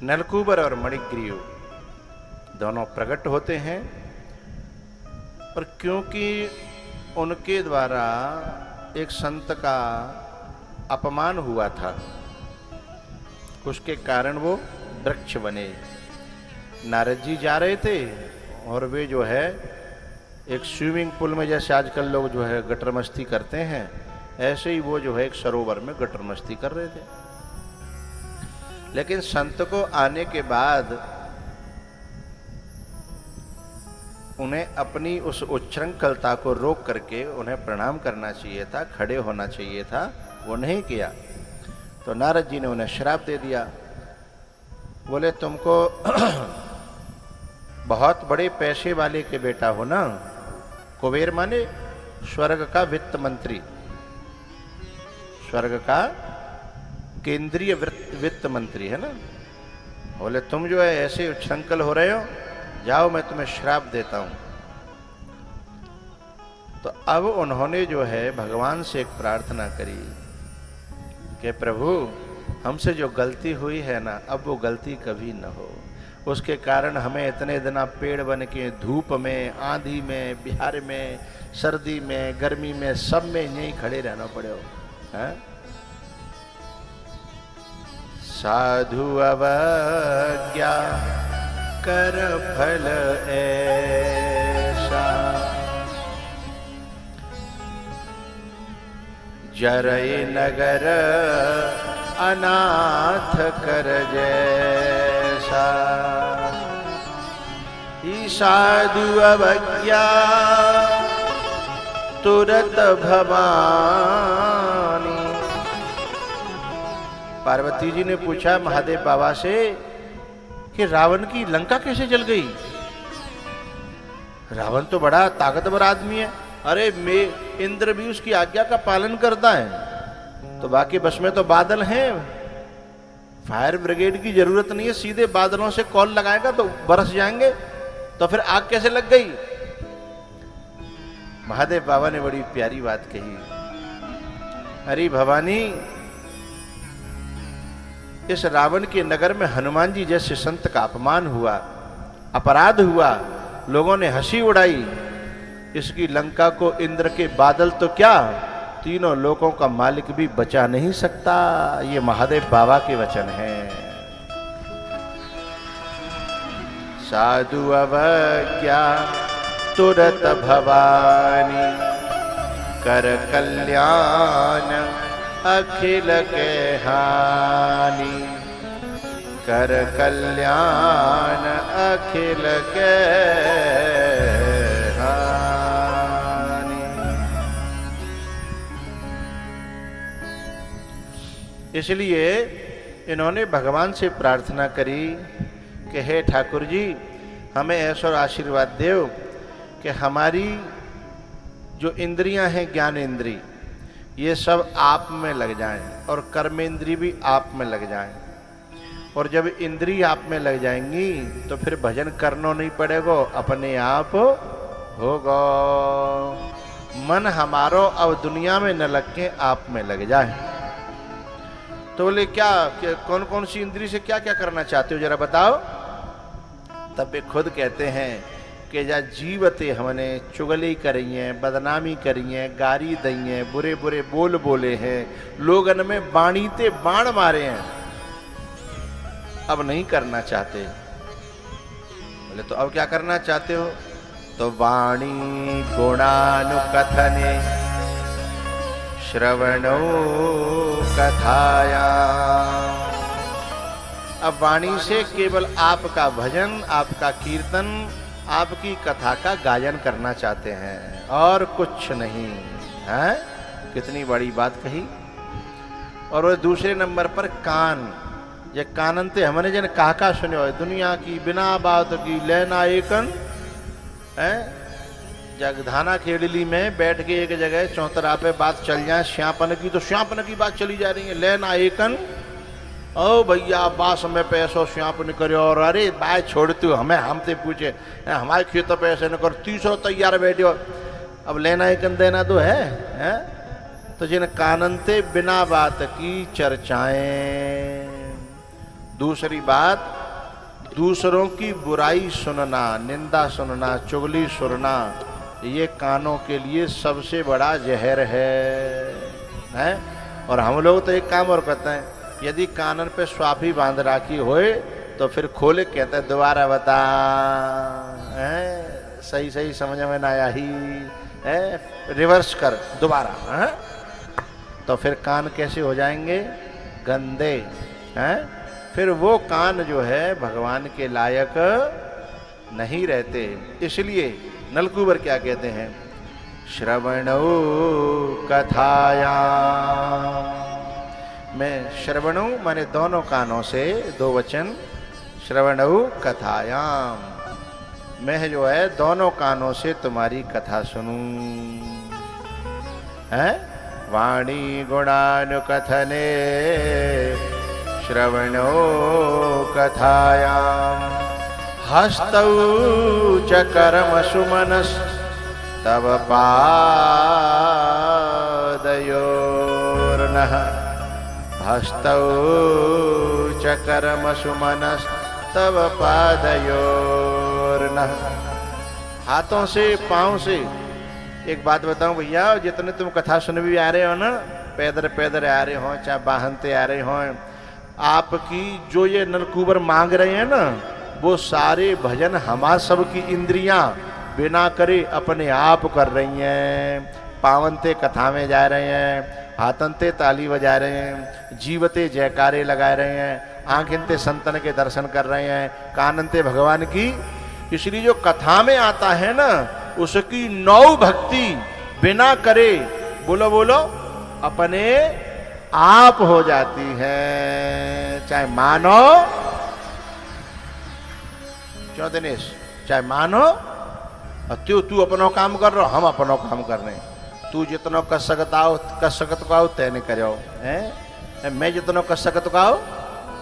नलकूबर और मणिग्रीव दोनों प्रकट होते हैं, और क्योंकि उनके द्वारा एक संत का अपमान हुआ था, उसके कारण वो वृक्ष बने। नारद जी जा रहे थे और वे जो है एक स्विमिंग पूल में, जैसे आजकल लोग जो है गटर मस्ती करते हैं, ऐसे ही वो जो है एक सरोवर में गटर मस्ती कर रहे थे। लेकिन संत को आने के बाद उन्हें अपनी उस उच्छृंखलता को रोक करके उन्हें प्रणाम करना चाहिए था, खड़े होना चाहिए था, वो नहीं किया। तो नारद जी ने उन्हें श्राप दे दिया। बोले तुमको बहुत बड़े पैसे वाले के बेटा हो ना, कुबेर माने स्वर्ग का वित्त मंत्री, स्वर्ग का केंद्रीय वित्त मंत्री है ना। बोले तुम जो है ऐसे उच्छृंखल हो रहे हो, जाओ मैं तुम्हें श्राप देता हूं। तो अब उन्होंने जो है भगवान से एक प्रार्थना करी कि प्रभु हमसे जो गलती हुई है ना, अब वो गलती कभी न हो। उसके कारण हमें इतने दिन पेड़ बन के धूप में, आंधी में, बिहार में, सर्दी में, गर्मी में, सब में यहीं खड़े रहना पड़े हो। है? साधु अवज्ञा कर फल ऐसा, जरय नगर अनाथ कर जैसा। ई साधु अवज्ञा तुरत भवानी। पार्वती जी ने पूछा महादेव बाबा से कि रावण की लंका कैसे जल गई? रावण तो बड़ा ताकतवर आदमी है। अरे मैं इंद्र भी उसकी आज्ञा का पालन करता है। तो बाकी बस में तो बादल हैं, फायर ब्रिगेड की जरूरत नहीं है, सीधे बादलों से कॉल लगाएगा तो बरस जाएंगे। तो फिर आग कैसे लग गई? महादेव बाबा ने बड़ी प्यारी बात कही, अरे भवानी, इस रावण के नगर में हनुमान जी जैसे संत का अपमान हुआ, अपराध हुआ, लोगों ने हंसी उड़ाई। इसकी लंका को इंद्र के बादल तो क्या, तीनों लोगों का मालिक भी बचा नहीं सकता। ये महादेव बाबा के वचन हैं। साधु अवज्ञा तुरत भवानी, कर कल्याण अखिल के हानि। कर कल्याण अखिल के हानि। इसलिए इन्होंने भगवान से प्रार्थना करी कि हे ठाकुर जी, हमें ऐसा आशीर्वाद दो कि हमारी जो इंद्रियां हैं, ज्ञान इंद्री, ये सब आप में लग जाएं और कर्मेंद्री भी आप में लग जाएं। और जब इंद्री आप में लग जाएंगी तो फिर भजन करना नहीं पड़ेगा, अपने आप होगा। मन हमारो अब दुनिया में न लग के आप में लग जाए। तो बोले क्या, कौन कौन सी इंद्री से क्या क्या करना चाहते हो जरा बताओ। तब वे खुद कहते हैं कि जा जीवते हमने चुगली करी है, बदनामी करी है, गारी दी है, बुरे बुरे बोल बोले हैं, लोगन में बाणी ते बाण मारे हैं, अब नहीं करना चाहते। बोले तो अब क्या करना चाहते हो? तो वाणी गुणानुकथने श्रवणो कथाया। अब वाणी से केवल आपका भजन, आपका कीर्तन, आपकी कथा का गायन करना चाहते हैं और कुछ नहीं है। कितनी बड़ी बात कही। और वो दूसरे नंबर पर कान, ये काननते हमने जन काका सुने हो, दुनिया की बिना बात की लेना एकन है। जगधाना खेड़ली में बैठ के एक जगह चौतरा पे बात चल जाए श्यापन की, तो श्यापन की बात चली जा रही है, लेना एकन। ओ भैया बास में पैसो श्यापन करो, और अरे बाय छोड़ती हो हमें, हमसे पूछे हमारे खेत पे ऐसे न करो, 300 तैयार बैठे हो, अब लेना एकन देना तो है? तो जिन काननते बिना बात की चर्चाएं। दूसरी बात, दूसरों की बुराई सुनना, निंदा सुनना, चुगली सुनना, ये कानों के लिए सबसे बड़ा जहर है? और हम लोग तो एक काम और करते हैं, यदि कानन पे स्वाफी बांध राखी होए तो फिर खोले कहते हैं दोबारा बता, सही सही समझ में ना आई है, रिवर्स कर दोबारा है? तो फिर कान कैसे हो जाएंगे? गंदे हैं। फिर वो कान जो है भगवान के लायक नहीं रहते। इसलिए नलकूबर क्या कहते हैं? श्रवणो कथाया, मैं श्रवणों माने दोनों कानों से, दो वचन, श्रवणो कथायाम, मैं जो है दोनों कानों से तुम्हारी कथा सुनूं। है वाणी गुणानुकथने श्रवणो कथायाम, हस्तौ च कर्मसु तव पादयोर्नः, हस्तौ च कर्मसु तव पादयोर्नः। हाथों से, पांव से। एक बात बताऊं भैया, जितने तुम कथा सुन भी आ रहे हो ना, पैदर पैदर आ रहे हो चाहे बाहनते आ रहे हो, आपकी जो ये नलकूबर मांग रहे हैं ना, वो सारे भजन हमार सब की इंद्रियां बिना करे अपने आप कर रही हैं। पावनते कथा में जा रहे हैं, हाथनते ताली बजा रहे हैं, जीवते जयकारे लगा रहे हैं, आंखनते संतन के दर्शन कर रहे हैं, काननते भगवान की। इसलिए जो कथा में आता है ना, उसकी नौ भक्ति बिना करे, बोलो बोलो, अपने आप हो जाती है। चाहे मानो, क्यों दिनेश, चाहे मानो, तू अपनो काम कर रहा, हम अपनो काम कर रहे हैं। तू जितनो कर सकता हो तेने करो, हैं? मैं जितनो कर सकता हो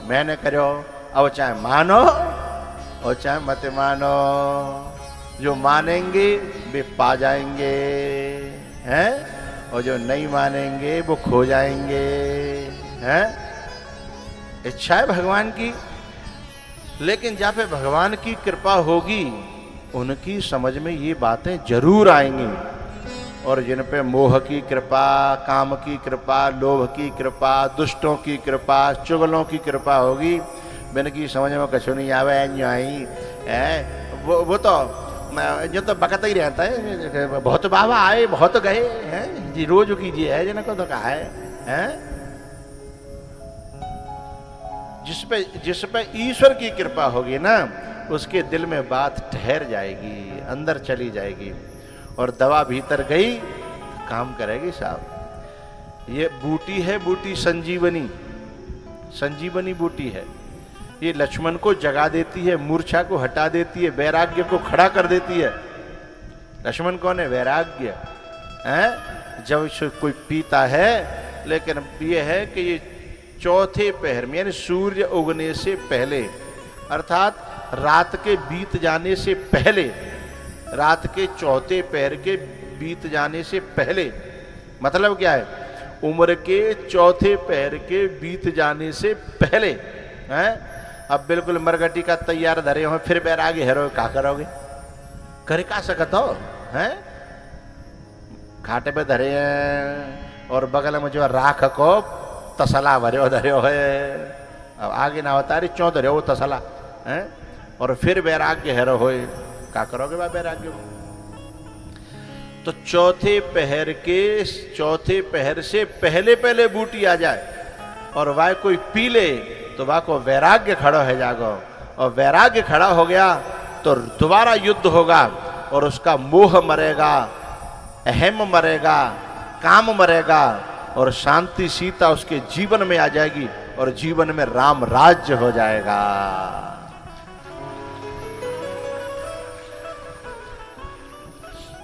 मैंने करो। अब चाहे मानो और चाहे मत मानो, जो मानेंगे वे पा जाएंगे, हैं? और जो नहीं मानेंगे वो खो जाएंगे, हैं? इच्छा है भगवान की, लेकिन जहाँ पे भगवान की कृपा होगी उनकी समझ में ये बातें जरूर आएंगी। और जिन पे मोह की कृपा, काम की कृपा, लोभ की कृपा, दुष्टों की कृपा, चुगलों की कृपा होगी, बिन की समझ में कछु नहीं आवे है। वो तो जो तो बकता ही रहता है, बहुत बाबा आए बहुत गए हैं जी, रोज कीजिए है जिनको तो कहा है? जिस पे ईश्वर की कृपा होगी ना, उसके दिल में बात ठहर जाएगी, अंदर चली जाएगी, और दवा भीतर गई काम करेगी साहब। ये बूटी है, बूटी संजीवनी, संजीवनी बूटी है। ये लक्ष्मण को जगा देती है, मूर्छा को हटा देती है, वैराग्य को खड़ा कर देती है। लक्ष्मण कौन है? वैराग्य है। जब कोई पीता है, लेकिन ये है कि ये चौथे पहर में, यानी सूर्य उगने से पहले, अर्थात रात के बीत जाने से पहले, रात के चौथे पहर के बीत जाने से पहले, मतलब क्या है? उम्र के चौथे पहर के बीत जाने से पहले, हैं? अब बिल्कुल मरगटी का तैयार धरे हो, फिर बैरागे हेरो क्या करोगे? करे का सकत हो, हैं? खाटे पे धरे हैं और बगल में जो राख को तसला भरे धरे है। अब आगे ना होता, अरे चौ धरे हो तसला, हैं? और फिर वैराग्य हेरो होए, क्या करोगे बा वैराग्य को? तो चौथे पहर से पहले पहले बूटी आ जाए और वह कोई पी ले, तो वह को वैराग्य खड़ा है जागो, और वैराग्य खड़ा हो गया तो दोबारा युद्ध होगा, और उसका मोह मरेगा, अहम मरेगा, काम मरेगा, और शांति सीता उसके जीवन में आ जाएगी, और जीवन में राम राज्य हो जाएगा।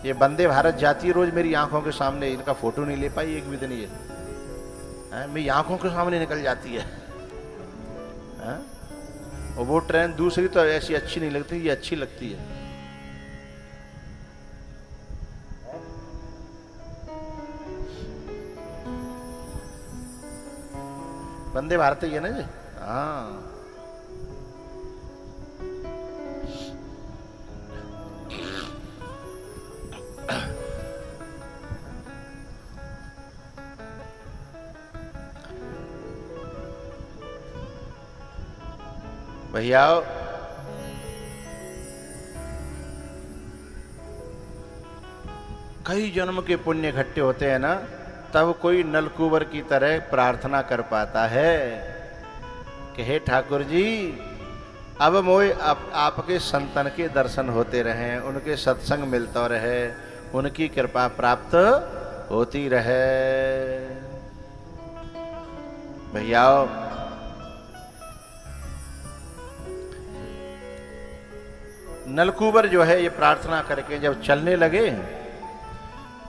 ये वंदे भारत जाती रोज मेरी आंखों के सामने, इनका फोटो नहीं ले पाई एक भी दिन, ये मेरी आंखों के सामने निकल जाती है। और वो ट्रेन दूसरी तो ऐसी अच्छी नहीं लगती, ये अच्छी लगती है। वंदे भारत ही है ना जी? हाँ, भैया कई जन्म के पुण्य इकट्ठे होते हैं ना, तब कोई नलकुबर की तरह प्रार्थना कर पाता है कि हे ठाकुर जी, अब मोए आपके संतन के दर्शन होते रहें, उनके सत्संग मिलता रहे, उनकी कृपा प्राप्त होती रहे। भैया नलकुबर जो है ये प्रार्थना करके जब चलने लगे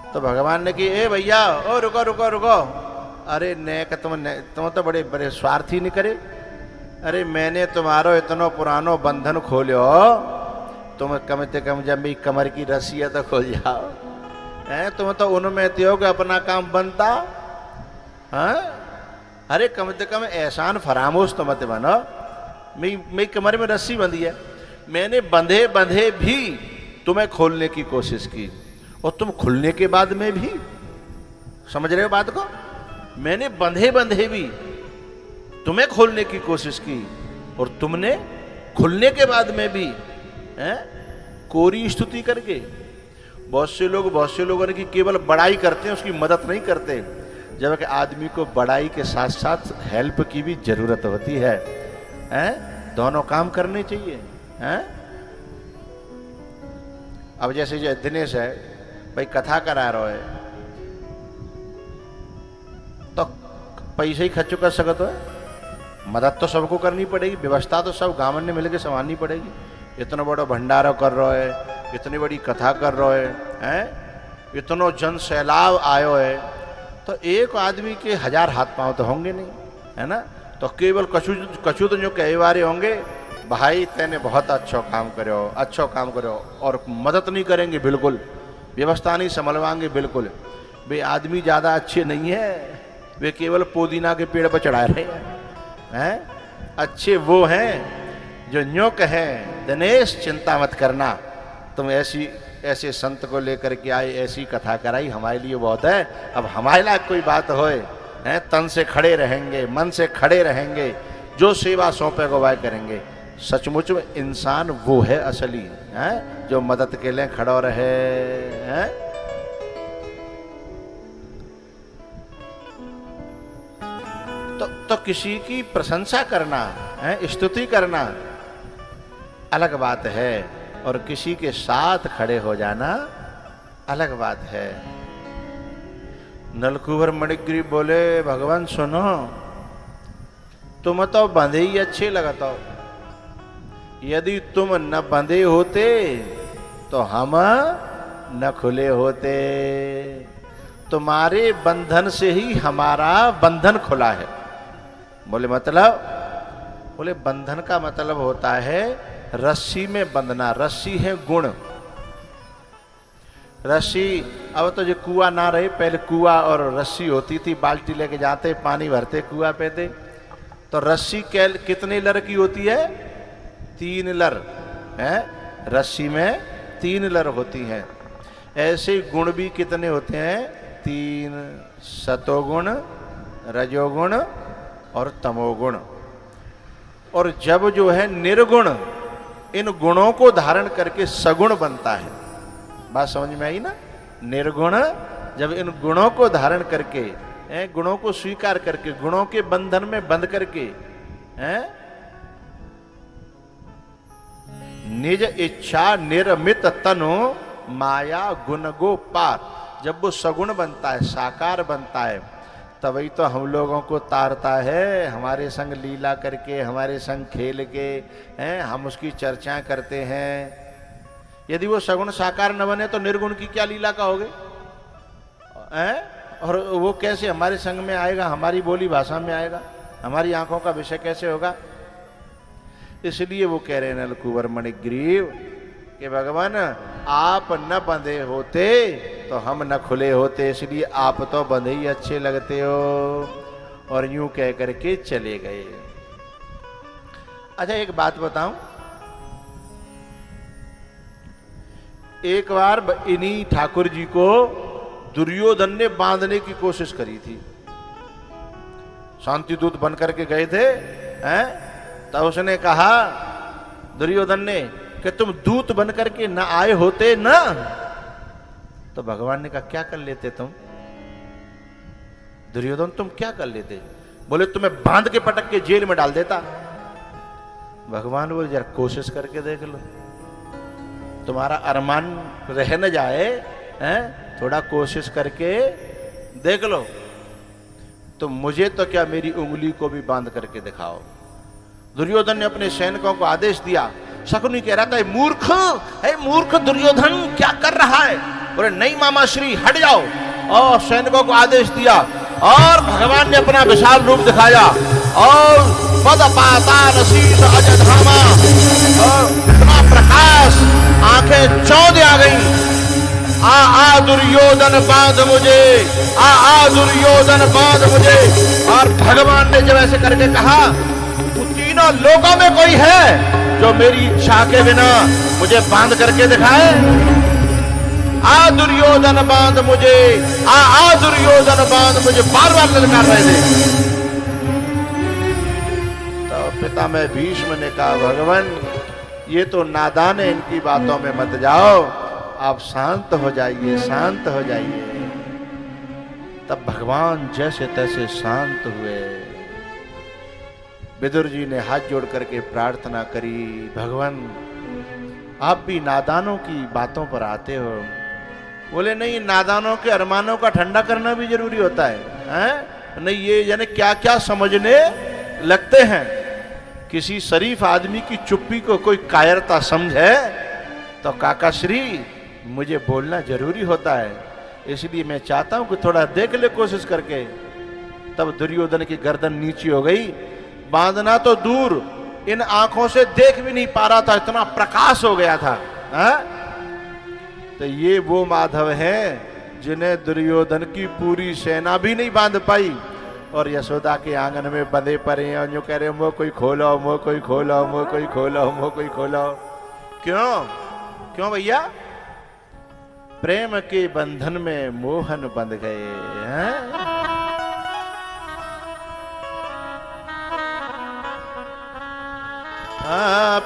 तो भगवान ने कि ए भैया ओ रुको रुको रुको, अरे नेक तुम तो बड़े बड़े स्वार्थी नहीं करे। अरे मैंने तुम्हारो इतनो पुरानो बंधन खोलो, तुम कम से कम जब भी कमर की रस्सी है तो खोल जाओ। हैं तुम तो उनमें थे कि अपना काम बनता। हाँ अरे कम से कम एहसान फरामोश तो मत बनो। मेरी कमर में रस्सी बंधी है, मैंने बंधे बंधे भी तुम्हें खोलने की कोशिश की, और तुम खुलने के बाद में भी, समझ रहे हो बात को, मैंने बंधे बंधे भी तुम्हें खोलने की कोशिश की, और तुमने खुलने के बाद में भी हैं कोरी स्तुति करके। बहुत से लोगों ने की केवल बड़ाई करते हैं, उसकी मदद नहीं करते, जबकि आदमी को बड़ाई के साथ साथ हेल्प की भी जरूरत होती है। हैं दोनों काम करने चाहिए। हैं अब जैसे जो दिनेश है भाई, कथा करा रहा है तो पैसे ही खर्च कर सकते हो, मदद तो सबको करनी पड़ेगी, व्यवस्था तो सब गांव ने मिलकर संभालनी पड़ेगी। इतना बड़ा भंडारा कर रहा है, इतनी बड़ी कथा कर रहा है, इतनो जन सैलाब आयो है, तो एक आदमी के 1000 हाथ पांव तो होंगे नहीं, है ना। तो केवल कछु तो जो कहे वारे होंगे, भाई तेने बहुत अच्छा काम करो, और मदद नहीं करेंगे बिल्कुल, व्यवस्था नहीं संभलवाएंगे बिल्कुल। वे आदमी ज़्यादा अच्छे नहीं है, वे केवल पुदीना के पेड़ पर चढ़ा रहे हैं। अच्छे वो हैं जो न्यों कहें दिनेश चिंता मत करना, तुम ऐसे संत को लेकर के आए, ऐसी कथा कराई, हमारे लिए बहुत है। अब हमारे लायक कोई बात होए, हैं तन से खड़े रहेंगे, मन से खड़े रहेंगे, जो सेवा सौंपे को वह करेंगे। सचमुच में इंसान वो है असली, हैं जो मदद के लिए खड़ा रहे। हैं तो किसी की प्रशंसा करना है, स्तुति करना अलग बात है, और किसी के साथ खड़े हो जाना अलग बात है। नलकुबर मणिग्रीव बोले, भगवान सुनो, तुम तो बंधे ही अच्छे लगता हो, यदि तुम न बंधे होते तो हम न खुले होते। तुम्हारे बंधन से ही हमारा बंधन खुला है। बोले मतलब? बोले बंधन का मतलब होता है रस्सी में बंधना। रस्सी है गुण। रस्सी, अब तो जो कुआं ना रहे, पहले कुआं और रस्सी होती थी, बाल्टी लेके जाते पानी भरते कुआं पे थे, तो रस्सी कितने लर की होती है? 3 लर है, रस्सी में 3 लर होती हैं। ऐसे गुण भी कितने होते हैं? 3, सतोगुण, रजोगुण और तमोगुण। और जब जो है निर्गुण इन गुणों को धारण करके सगुण बनता है। बात समझ में आई ना? निर्गुण जब इन गुणों को धारण करके, गुणों को स्वीकार करके, गुणों के बंधन में बंध करके, निज इच्छा निर्मित तनु माया गुण गो पार, जब वो सगुण बनता है, साकार बनता है, तभी तो हम लोगों को तारता है, हमारे संग लीला करके, हमारे संग खेल के, हम उसकी चर्चा करते हैं। यदि वो सगुण साकार न बने तो निर्गुण की क्या लीला कहोगे? और वो कैसे हमारे संग में आएगा, हमारी बोली भाषा में आएगा, हमारी आंखों का विषय कैसे होगा? इसलिए वो कह रहे हैं नलकुबर मणिग्रीव कि भगवान आप न बंधे होते तो हम न खुले होते, इसलिए आप तो बंधे ही अच्छे लगते हो। और यूं कह करके चले गए। अच्छा एक बात बताऊं, एक बार इन्हीं ठाकुर जी को दुर्योधन ने बांधने की कोशिश करी थी। शांति दूत बनकर के गए थे, तो उसने कहा दुर्योधन ने कि तुम दूत बन करके न आए होते ना। तो भगवान ने कहा क्या कर लेते तुम दुर्योधन, तुम क्या कर लेते? बोले तुम्हें बांध के पटक के जेल में डाल देता। भगवान बोले जरा कोशिश करके देख लो, तुम्हारा अरमान रह न जाए, हैं? थोड़ा कोशिश करके देख लो। तो मुझे तो क्या, मेरी उंगली को भी बांध करके दिखाओ। दुर्योधन ने अपने सैनिकों को आदेश दिया। शकुनी कह रहा था मूर्ख है, मूर्ख दुर्योधन क्या कर रहा है? बोले नहीं मामा श्री हट जाओ। और सैनिकों को आदेश दिया और भगवान ने अपना विशाल रूप दिखाया और पद पाताल शीश अजधामा और इतना प्रकाश, आंखें चौंध आ गई। आ दुर्योधन बांध मुझे, आ दुर्योधन बांध मुझे। और भगवान ने जब ऐसे करके कहा, तीनों लोगों में कोई है जो मेरी इच्छा के बिना मुझे बांध करके दिखाए? आ दुर्योधन बांध मुझे, आ दुर्योधन बांध मुझे, बार बार ललकार रहे थे। तो पितामह भीष्म ने कहा भगवान ये तो नादान है, इनकी बातों में मत जाओ, आप शांत हो जाइए, शांत हो जाइए। तब भगवान जैसे तैसे शांत हुए। विदुर जी ने हाथ जोड़ करके प्रार्थना करी, भगवान आप भी नादानों की बातों पर आते हो। बोले नहीं, नादानों के अरमानों का ठंडा करना भी जरूरी होता है, हैं? नहीं ये यानी क्या क्या समझने लगते हैं। किसी शरीफ आदमी की चुप्पी को कोई कायरता समझे तो काका श्री मुझे बोलना जरूरी होता है, इसलिए मैं चाहता हूं कि थोड़ा देख ले कोशिश करके। तब दुर्योधन की गर्दन नीची हो गई। बांधना तो दूर, इन आंखों से देख भी नहीं पा रहा था, इतना प्रकाश हो गया था। तो ये वो माधव हैं जिन्हें दुर्योधन की पूरी सेना भी नहीं बांध पाई और यशोदा के आंगन में बंधे पड़े हैं और जो कह रहे मुंह कोई खोलो, मुंह कोई खोलो, मुंह कोई खोलो, मुंह कोई खोलो। क्यों क्यों भैया? प्रेम के बंधन में मोहन बंध गए हैं।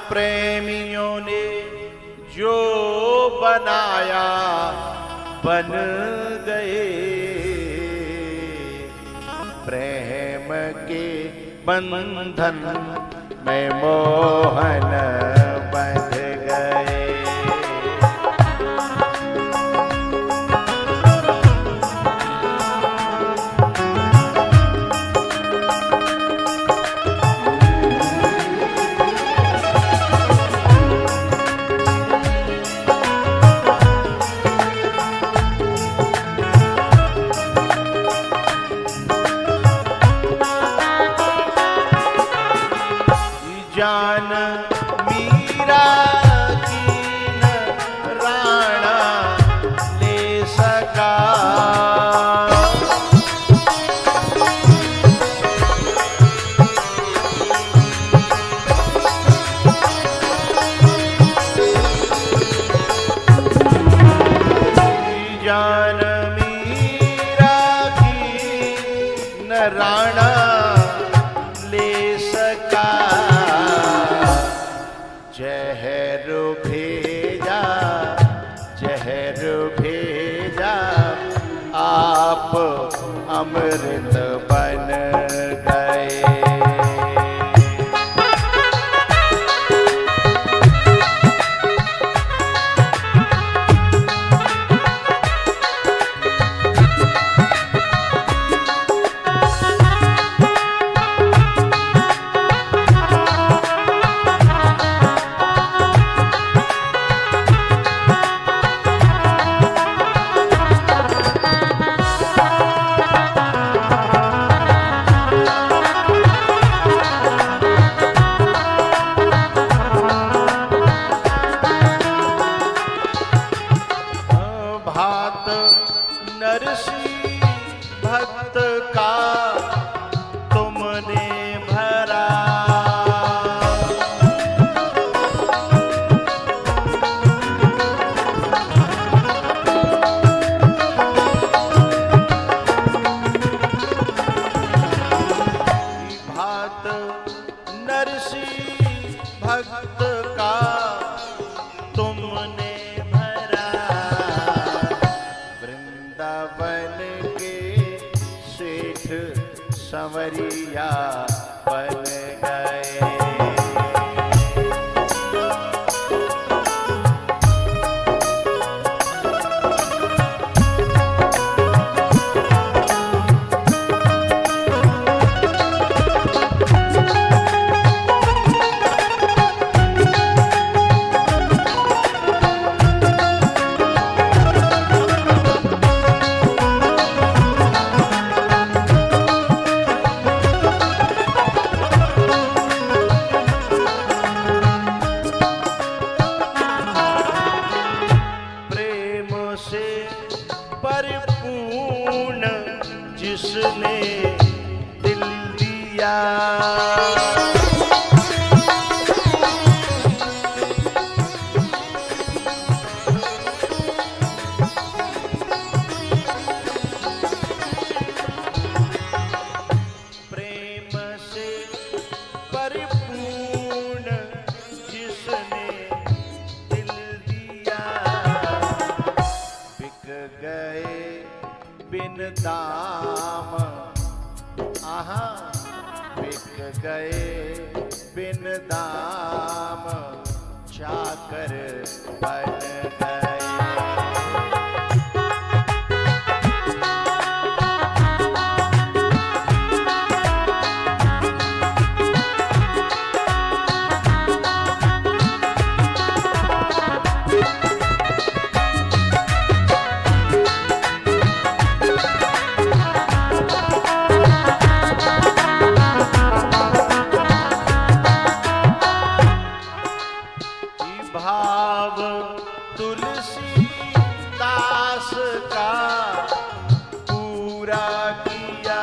प्रेमियों ने जो बनाया बन गए, प्रेम के बंधन में मोहन बंध गए। जान मीरा कीन राणा ले सका, जान मीरा कीन राणा ले सका, जहर भेजा, जहर भेजा, आप अमृत बन गए। भक्त का तुमने भरा, वृंदावन के सेठ संवरिया बन गए। परिपूर्ण जिसने दिल दिया, प्रेम से परिपूर्ण जिसने दिल दिया, बिक गए बिन दाम, आहा बिक गए बिन दाम, चाकर बन गए। भाव तुलसी दास का पूरा किया,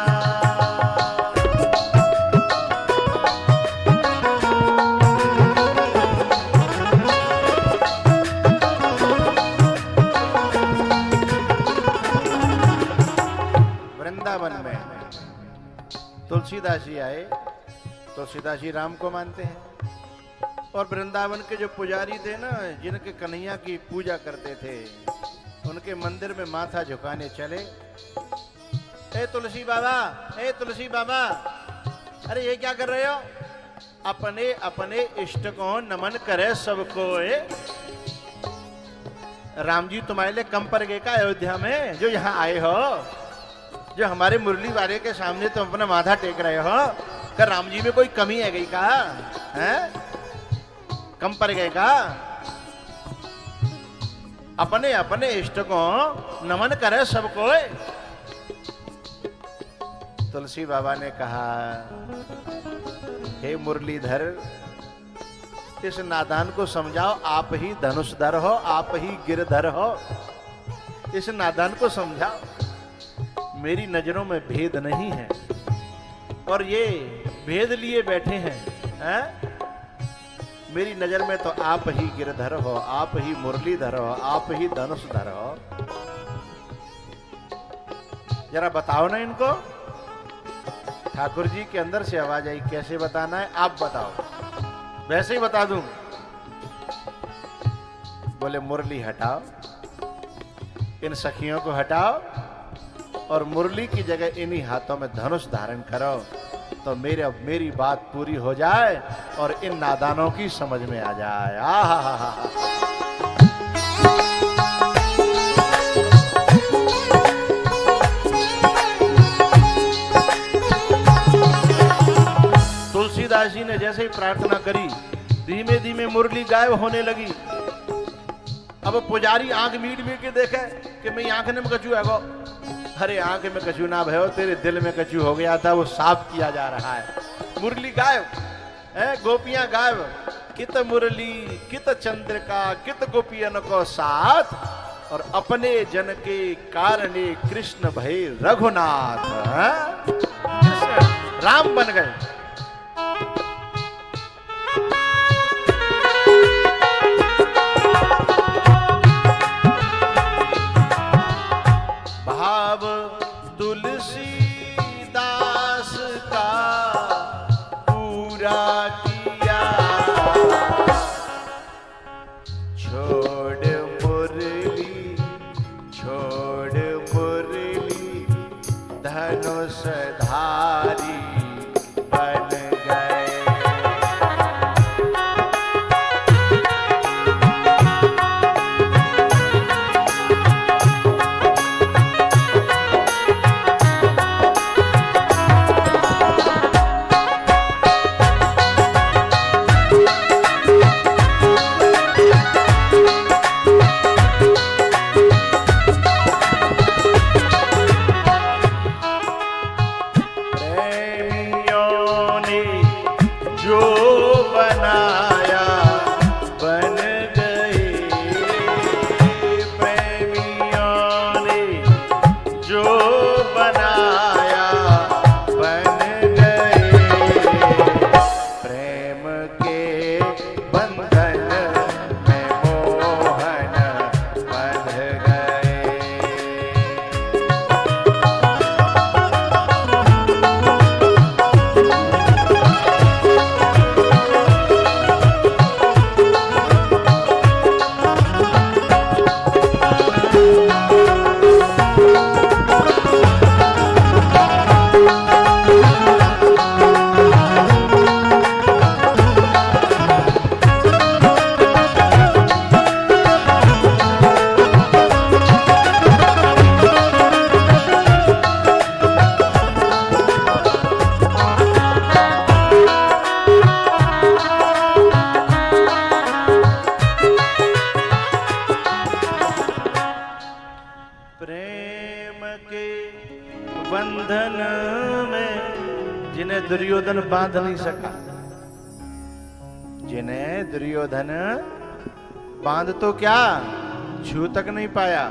वृंदावन में तुलसीदास जी आए। तुलसीदास जी राम को मानते हैं और वृंदावन के जो पुजारी थे ना, जिनके कन्हैया की पूजा करते थे, उनके मंदिर में माथा झुकाने चले। ए तुलसी बाबा, ए तुलसी बाबा, अरे ये क्या कर रहे हो? अपने अपने इष्ट को नमन करे सबको। राम जी तुम्हारे लिए कम पड़ गए का अयोध्या में, जो यहाँ आए हो, जो हमारे मुरली वाले के सामने तुम अपना माथा टेक रहे हो? क्या राम जी में कोई कमी है गई का? है कम पड़ गए का? अपने अपने इष्ट को नमन करे सबको। तुलसी बाबा ने कहा, हे मुरलीधर, इस नादान को समझाओ, आप ही धनुषधर हो, आप ही गिरधर हो। इस नादान को समझाओ, मेरी नजरों में भेद नहीं है और ये भेद लिए बैठे हैं। मेरी नजर में तो आप ही गिरधर हो, आप ही मुरलीधर हो, आप ही धनुषधर हो। जरा बताओ ना इनको। ठाकुर जी के अंदर से आवाज आई, कैसे बताना है आप बताओ। वैसे ही बता दूं। बोले मुरली हटाओ, इन सखियों को हटाओ और मुरली की जगह इन्हीं हाथों में धनुष धारण करो, तो मेरी बात पूरी हो जाए और इन नादानों की समझ में आ जाए। आहा, तुलसीदास जी ने जैसे ही प्रार्थना करी, धीमे धीमे मुरली गायब होने लगी। अब पुजारी आंख मीट मीट के देखे कि मैं आंख में कछू है गो। अरे आंख में कछू ना भयो, तेरे दिल में कछू हो गया था, वो साफ किया जा रहा है। मुरली गायब है, गोपियां गायब। कित मुरली कित चंद्रिका कित गोपियन को साथ, और अपने जन के कारणे कृष्ण भय रघुनाथ। राम बन गए। भाव तुलसी दास का पूरा किया, दुर्योधन बांध नहीं सका, जिन्हें दुर्योधन बांध तो क्या छू तक नहीं पाया,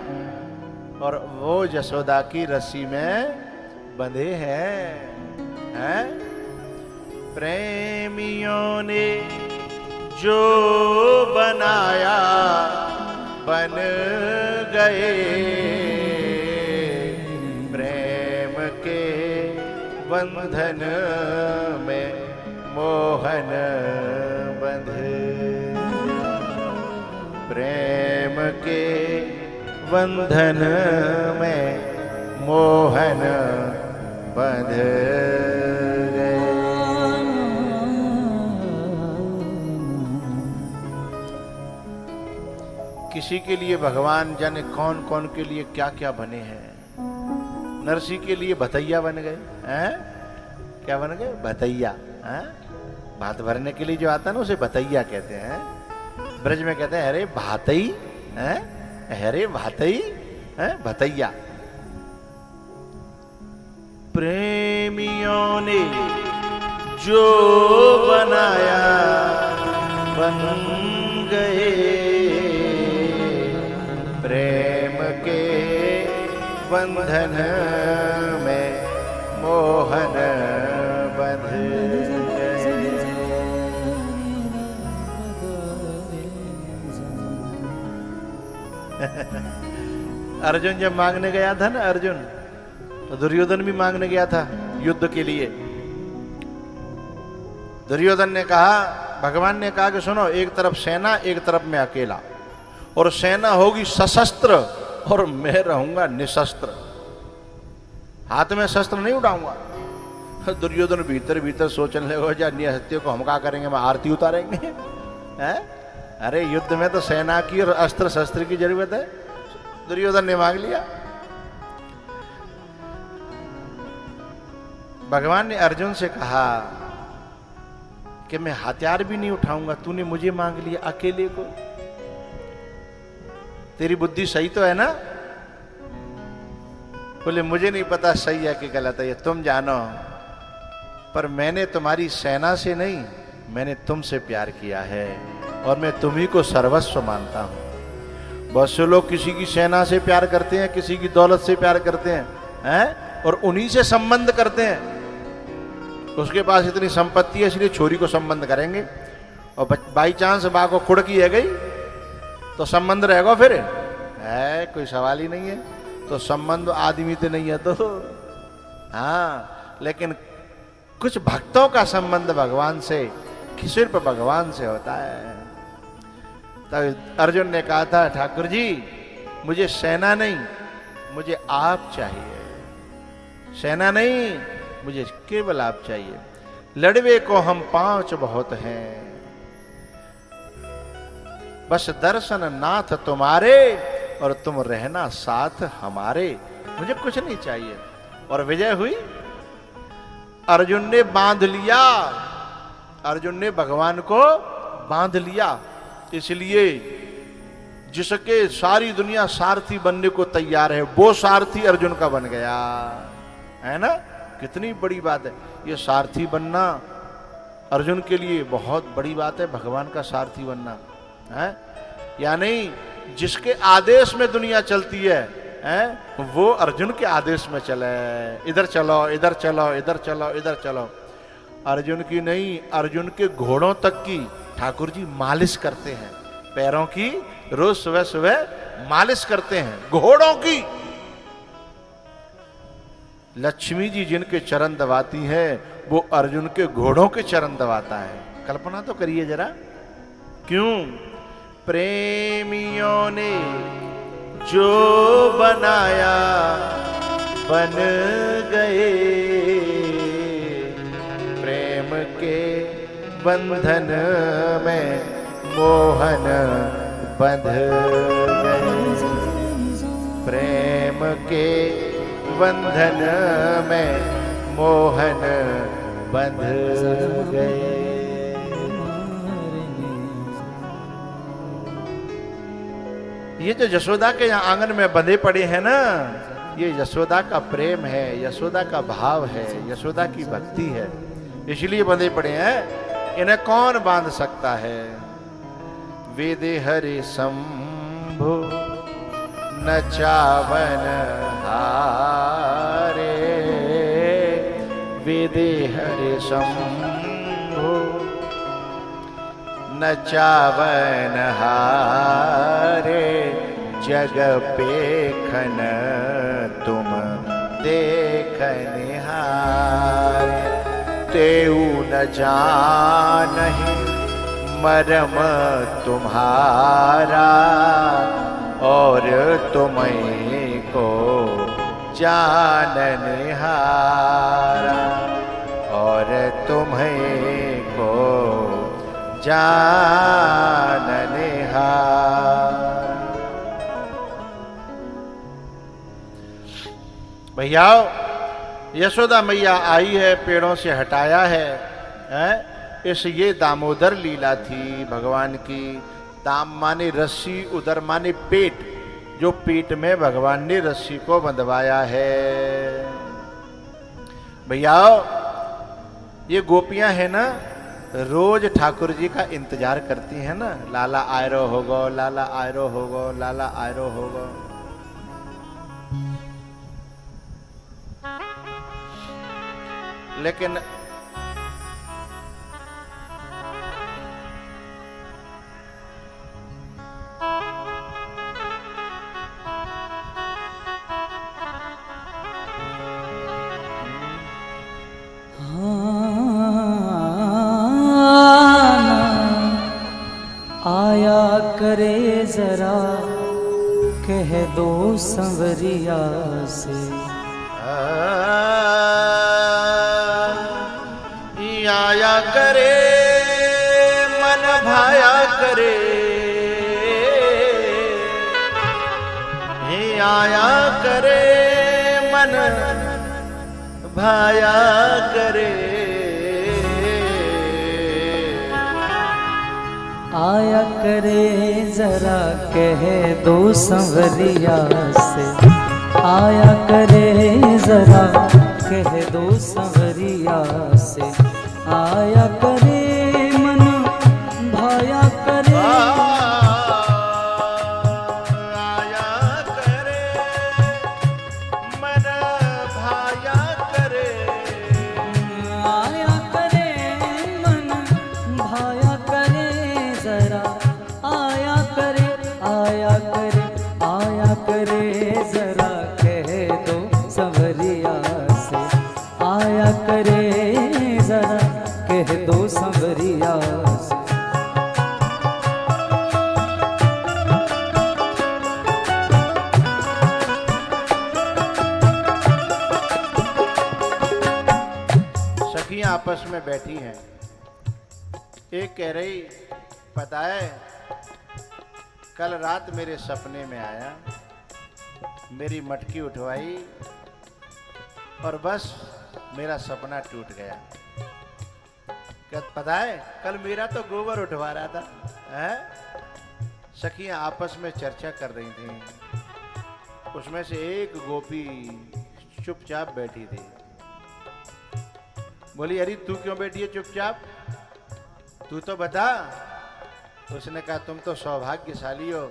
और वो यशोदा की रस्सी में बंधे हैं। प्रेमियों ने जो बनाया बन गए, प्रेम के बंधन में मोहन बंध, प्रेम के बंधन में मोहन बंध गए। किसी के लिए भगवान जाने कौन कौन के लिए क्या क्या बने हैं। नरसी के लिए भतैया बन गए हैं। क्या बन गए? भतैया। भात भरने के लिए जो आता है ना उसे भतैया कहते हैं। ब्रज में कहते हैं अरे भातई, अरे भातई, भतैया। प्रेमियों ने जो बनाया बन गए, प्रेम के बंधन में मोहन बंध गए। अर्जुन जब मांगने गया था ना, अर्जुन तो दुर्योधन भी मांगने गया था युद्ध के लिए। दुर्योधन ने कहा, भगवान ने कहा कि सुनो, एक तरफ सेना एक तरफ मैं अकेला, और सेना होगी सशस्त्र और मैं रहूंगा निशस्त्र, हाथ में शस्त्र नहीं उठाऊंगा। दुर्योधन भीतर भीतर सोचने लगे जा अन्य हत्या को हम क्या करेंगे, हम आरती उतारेंगे हैं? अरे युद्ध में तो सेना की और अस्त्र शस्त्र की जरूरत है। दुर्योधन ने मांग लिया। भगवान ने अर्जुन से कहा कि मैं हथियार भी नहीं उठाऊंगा, तूने मुझे मांग लिया अकेले को। तेरी बुद्धि सही तो है ना? बोले मुझे नहीं पता सही है कि गलत है, ये तुम जानो, पर मैंने तुम्हारी सेना से नहीं, मैंने तुमसे प्यार किया है और मैं तुम्ही को सर्वस्व मानता हूं। बहुत से लोग किसी की सेना से प्यार करते हैं, किसी की दौलत से प्यार करते हैं, और उन्हीं से संबंध करते हैं। उसके पास इतनी संपत्ति है इसलिए छोरी को संबंध करेंगे, और बाई चांस बा को खुड़की है गई तो संबंध रहेगा फिर? है कोई सवाल ही नहीं है। तो संबंध आदमी तो नहीं है तो हाँ, लेकिन कुछ भक्तों का संबंध भगवान से सिर्फ भगवान से होता है। तब अर्जुन ने कहा था, ठाकुर जी मुझे सेना नहीं, मुझे आप चाहिए। सेना नहीं, मुझे केवल आप चाहिए। लड़वे को हम 5 बहुत हैं, बस दर्शन नाथ तुम्हारे और तुम रहना साथ हमारे, मुझे कुछ नहीं चाहिए। और विजय हुई। अर्जुन ने बांध लिया, अर्जुन ने भगवान को बांध लिया। इसलिए जिसके सारी दुनिया सारथी बनने को तैयार है, वो सारथी अर्जुन का बन गया, है ना? कितनी बड़ी बात है ये सारथी बनना। अर्जुन के लिए बहुत बड़ी बात है भगवान का सारथी बनना, है? यानी जिसके आदेश में दुनिया चलती है, वो अर्जुन के आदेश में चले। इधर चलो, इधर चलो, इधर चलो, इधर चलो। अर्जुन की नहीं, अर्जुन के घोड़ों तक की ठाकुर जी मालिश करते हैं। पैरों की रोज सुबह सुबह मालिश करते हैं, घोड़ों की। लक्ष्मी जी जिनके चरण दबाती है, वो अर्जुन के घोड़ों के चरण दबाता है। कल्पना तो करिए जरा। क्यों? प्रेमियों ने जो बनाया बन गए, प्रेम के बंधन में मोहन बंध गए, प्रेम के बंधन में मोहन बंध गए। ये जो यशोदा के यहाँ आंगन में बंधे पड़े हैं ना, ये यशोदा का प्रेम है, यशोदा का भाव है, यशोदा की भक्ति है। इसलिए बंधे पड़े हैं, इन्हें कौन बांध सकता है। वेदे हरे शंभु न चावन हारे, वेदे हरे शंभु न चावन हारे, जग पेखन तुम देख निहारे। तेऊ न जानहि मरम तुम्हारा, और तुम्हें को जान निहारा, और तुम्हें को जान निहारा। भैया यशोदा मैया आई है, पेड़ों से हटाया है, इस ये दामोदर लीला थी भगवान की। दाम माने रस्सी, उदर माने पेट, जो पेट में भगवान ने रस्सी को बंधवाया है। भैया ये गोपियां है ना, रोज ठाकुर जी का इंतजार करती हैं ना, लाला आयरो होगो, लाला आयरो होगो, लाला आयरो होगो। लेकिन आया करे जरा कह दो संवरिया से, आया करे मन भाया करे, हे आया करे मन भाया करे। आया करे जरा कह दो संवरिया से, आया करे जरा कह दो संवरिया से। आया करे मन भाया करे, आया करे मन भाया करे, आया करे मन भाया करे जरा। आया करे, आया करे, आया करे जरा कह दो संवरिया से। आया करे जरा कह दो संवरिया से। सखियां आपस में बैठी हैं, एक कह रही पता है कल रात मेरे सपने में आया, मेरी मटकी उठवाई और बस मेरा सपना टूट गया। क्या पता है कल मेरा तो गोबर उठवा रहा था, है? सखियां आपस में चर्चा कर रही थी। उसमें से एक गोपी चुपचाप बैठी थी। बोली अरे तू क्यों बैठी है चुपचाप, तू तो बता। उसने कहा तुम तो सौभाग्यशाली हो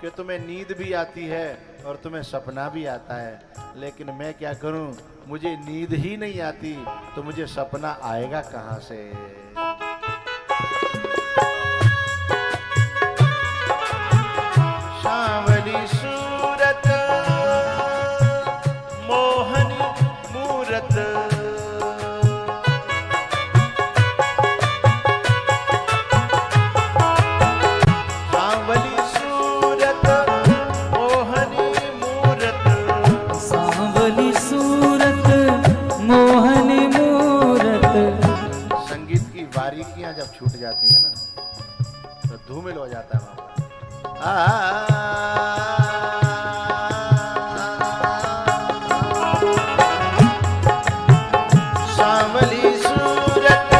कि तुम्हें नींद भी आती है और तुम्हें सपना भी आता है, लेकिन मैं क्या करूं, मुझे नींद ही नहीं आती तो मुझे सपना आएगा कहां से। सांवली सूरत मोहनी मूरत, सांवली सूरत मोहनी मूरत, सांवली सूरत मोहनी मूरत। संगीत की बारीकियां जब छूट जाती है ना तो धूमिल हो जाता है वहां पर। सांवली सूरत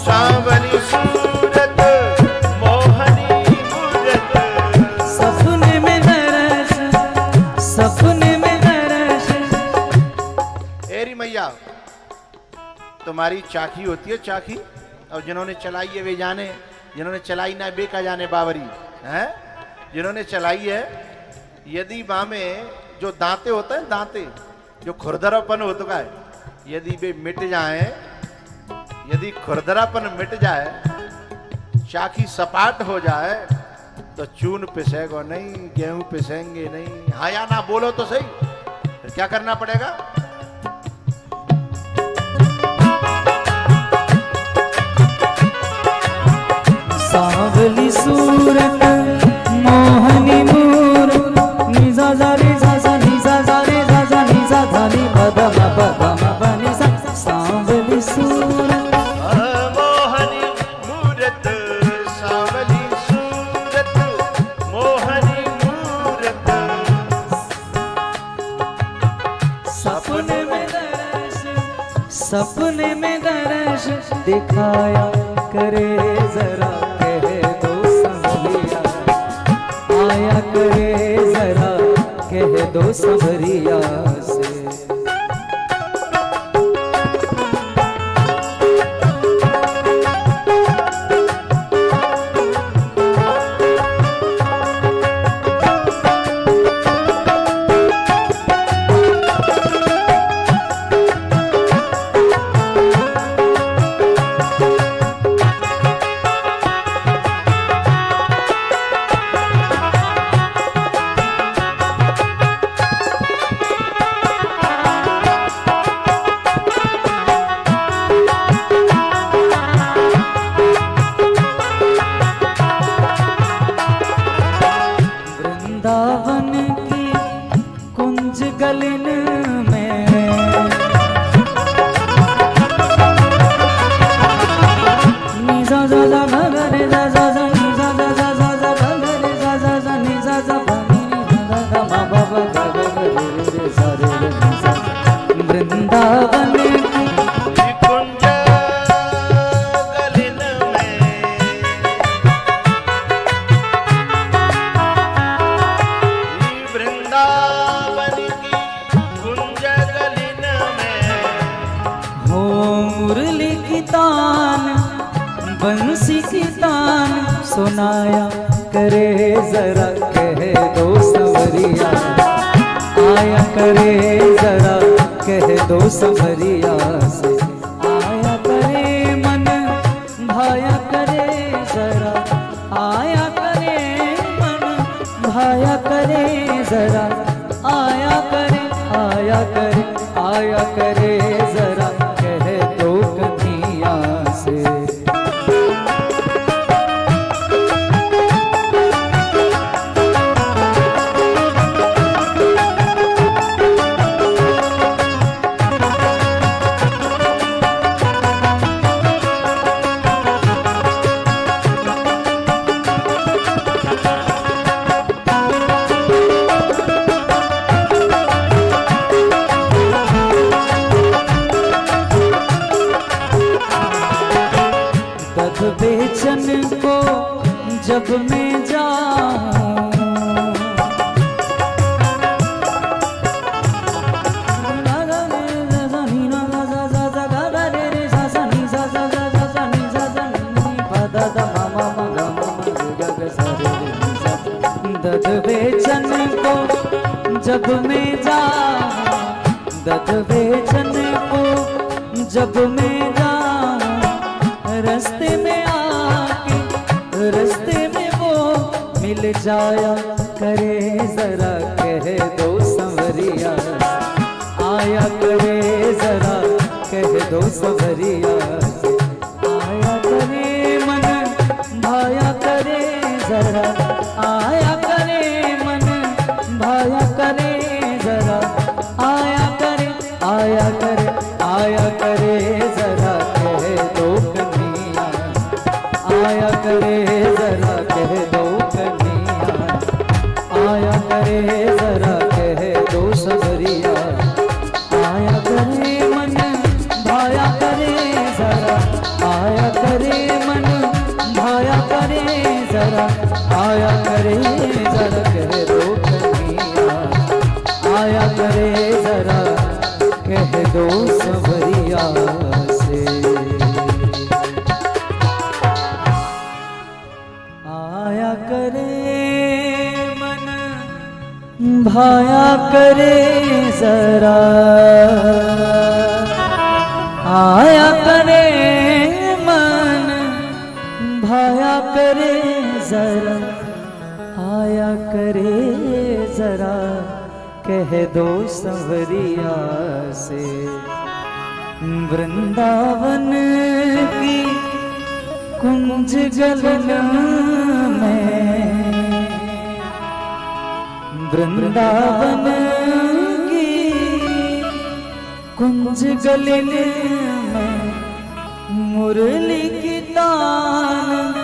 सांवली सूरत मोहनी मूरत, सपने में दरस मैया तुम्हारी चाखी होती है चाखी, और जिन्होंने चलाई है वे जाने, जिन्होंने चलाई ना वे का जाने बावरी है। जिन्होंने चलाई है, यदि माँ में जो दांते होते हैं, दांते जो खुरदरापन होता है, यदि वे मिट जाए, यदि खुरदरापन मिट जाए, चाखी सपाट हो जाए, तो चून पिसेगा नहीं, गेहूं पिसेंगे नहीं। हाँ या ना बोलो तो सही, फिर क्या करना पड़ेगा? सांवली सूरत मोहनी मूरत, निजा जा रे जा जा निजा जा रे जा जा निजा धा नि प ध म प ध म प नि सा। सांवली सूरत मोहनी मूरत, सांवली सूरत, मोहनी मूरत। सपने में दर्श, सपने में दर्श दिखाया करे जरा, कह दो संवरिया आया करे जरा, कह दो संवरिया से। वृंदावन की कुंज गलिन में, निजा जा जा ग ग रे जा जा जा निजा जा जा जा जा ग ग रे जा जा जा निजा जा प नि नि ध ध म प प ग ग ग रे रे सा रे रे निजा। वृंदावन की कुंज गलिन में, वृंदावन की कुंज गलिन में, हो मुरली की तान, बंसी की तान सुनाया करे जरा, कह दो संवरिया आया करे जरा, कह दो संवरिया से। आया करे मन भाया करे जरा, आया करे मन भाया करे जरा, आया करे आया करे आया करे जरा, कह दो कन्हैया से। दध बेचन को जब मैं जाऊं, दध बेचन को जब मैं जाऊं, दध बेचन को जब मैं जाऊं, रस्ते में आके रस्ते में वो मिल जाया करे जरा, कह दो संवरिया आया करे जरा, कह दो संवरिया से। आया करे मन भाया करे जरा, आया करे मन भाया करे जरा, आया करे आया करे आया करे जरा, कह दो कन्हैया आया करे जरा, कह दो कन्हैया आया करे जरा, कह दो संवरिया आया करे मन भाया करे जरा, आया करे मन भाया करे जरा, आया दो संवरिया से। आया करे मन भाया करे जरा, आया करे मन भाया करे जरा, आया करे जरा कह दो संवरिया से। वृंदावन की कुंज गलन में, वृंदावन की कुंज गलन में मुरली की तान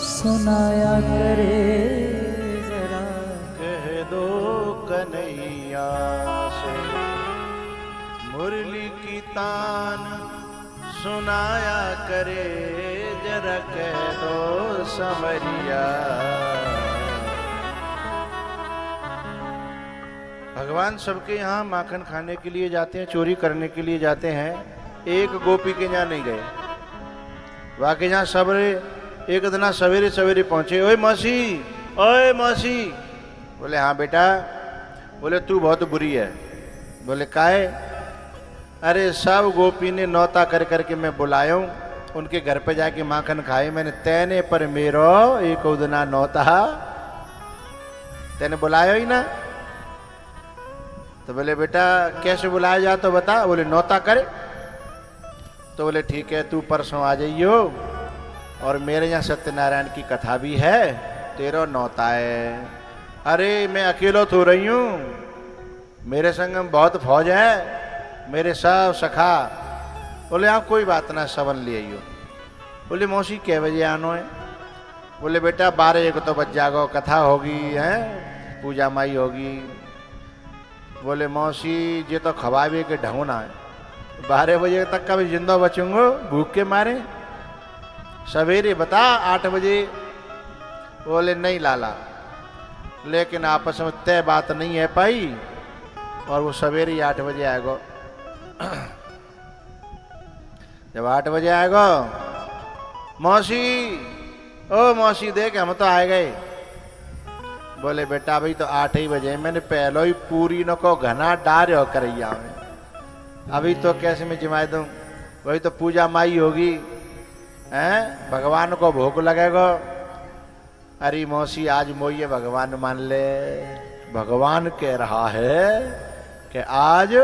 सुनाया करे जरा। कह दो कन्हैया से मुरली की तान सुनाया करे जरा, कह दो संवरिया। भगवान सबके यहाँ माखन खाने के लिए जाते हैं, चोरी करने के लिए जाते हैं। एक गोपी के यहाँ नहीं गए, वाके यहाँ सबरे एक दिन सवेरे सवेरे पहुंचे। ओए मौसी, ओए मौसी। बोले हाँ बेटा। बोले तू बहुत बुरी है। बोले काहे? अरे सब गोपी ने नौता कर करके मैं बुलाया हूँ, उनके घर पे जाके माखन खाए मैंने, तेने पर मेरो एक उदना नौता, तेने बुलाया ही ना। तो बोले बेटा कैसे बुलाया जा तो बता। बोले नौता करे। तो बोले ठीक है तू परसों आ जाइयो, और मेरे यहाँ सत्यनारायण की कथा भी है, तेरा नौता है। अरे मैं अकेलो तो रही हूँ, मेरे संग में बहुत फौज है, मेरे सब सखा। बोले आप कोई बात ना, सबन ले आइयो। बोले मौसी कै बजे आनो है? बोले बेटा 12-1 तो बज जागो, कथा होगी है, पूजा माई होगी। बोले मौसी ये तो खवाबे के ढंगना है, 12 बजे तक का भी जिंदा बचूंगो भूख के मारे। सवेरे बता 8 बजे। बोले नहीं लाला, लेकिन आपस में तय बात नहीं है पाई, और वो सवेरे 8 बजे आएगो। जब 8 बजे आएगो, मौसी ओ मौसी देख हम तो आए गए। बोले बेटा भाई तो 8 ही बजे, मैंने पहलो ही पूरी न को घना डार्यो करैया में, अभी तो कैसे मैं जिमाए दूं? वही तो पूजा माई होगी हैं, भगवान को भोग लगेगा। अरे मौसी आज मोइये भगवान मान ले, भगवान कह रहा है कि आज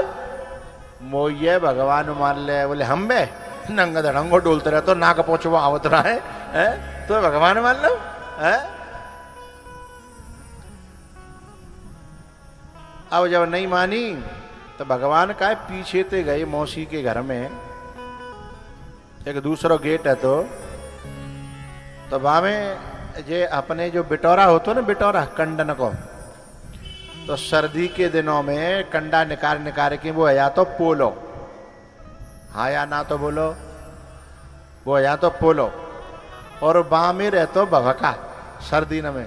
मोइये भगवान मान ले। बोले हम बे नंग धड़ंगो डोलते रहे तो नाक पोछवा आवत रहा है तो भगवान मान लो है। अब जब नहीं मानी तो भगवान का पीछे ते गए मौसी के घर में, एक दूसरा गेट है तो वहां में जे अपने जो बिटोरा होतो ना, बिटोरा कंडन को, तो सर्दी के दिनों में कंडा निकाल के वो है या तो पोलो, हाँ या ना तो बोलो, वो या तो पोलो, और बाँ में रहतो भभका सर्दी में।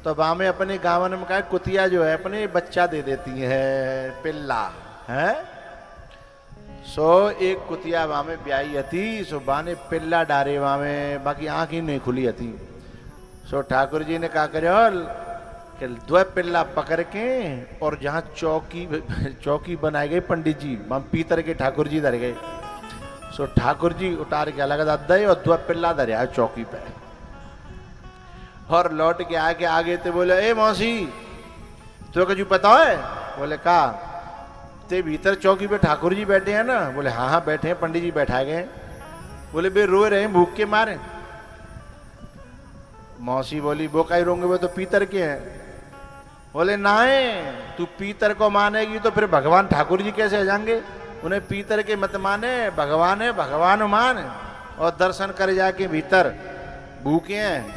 तो बाँ में अपने गाँव में का कुतिया जो है अपने बच्चा दे देती है, पिल्ला है। सो एक कुतिया वहां में ब्याई हती, सो बाने पिल्ला डारे वहां में, बाकी आंख ही नहीं खुली हती। सो ठाकुर जी ने कहा करो कि 2 पिल्ला पकड़ के, और जहाँ चौकी बनाई गई पंडित जी, वहां पीतर के ठाकुर जी धर गए। सो ठाकुर जी उतार के अलग दे और 2 पिल्ला धरिया चौकी पे, और लौट के आके आगे थे। बोले ए मौसी तो कजू पता है? बोले का ते भीतर चौकी पे ठाकुर जी बैठे हैं ना? बोले हाँ हाँ बैठे हैं, पंडित जी बैठाए गए। बोले बे रो रहे हैं भूख के मारे? मौसी बोली वो कहीं रोंगे, वो तो पीतर के हैं। बोले नाए तू पीतर को मानेगी तो फिर भगवान ठाकुर जी कैसे आ जाएंगे? उन्हें पीतर के मत माने, भगवान है भगवान मान, और दर्शन कर जाके भीतर भूखे हैं।